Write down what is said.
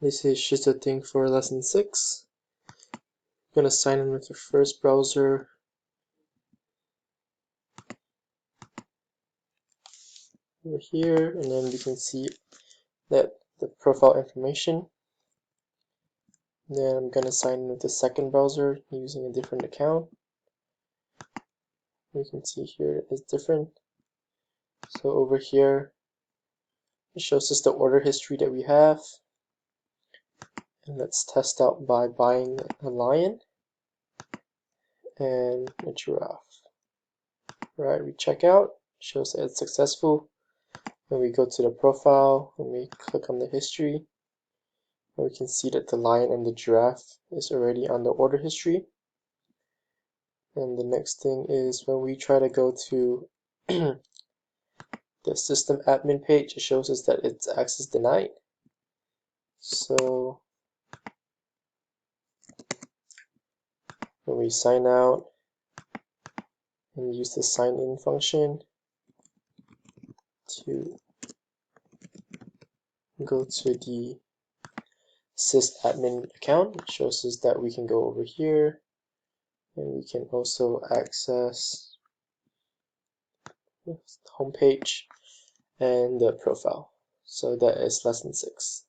This is just a thing for lesson 6. I'm going to sign in with the first browser. Over here, and then we can see that the profile information. Then I'm going to sign in with the second browser using a different account. You can see here it's different. So over here, it shows us the order history that we have. And let's test out by buying a lion and a giraffe. Right, we check out, shows that it's successful. When we go to the profile and we click on the history, we can see that the lion and the giraffe is already on the order history. And the next thing is when we try to go to the system admin page, it shows us that it's access denied. So when we sign out and use the sign in function to go to the sysadmin account, it shows us that we can go over here and we can also access the home page and the profile. So that is lesson 6.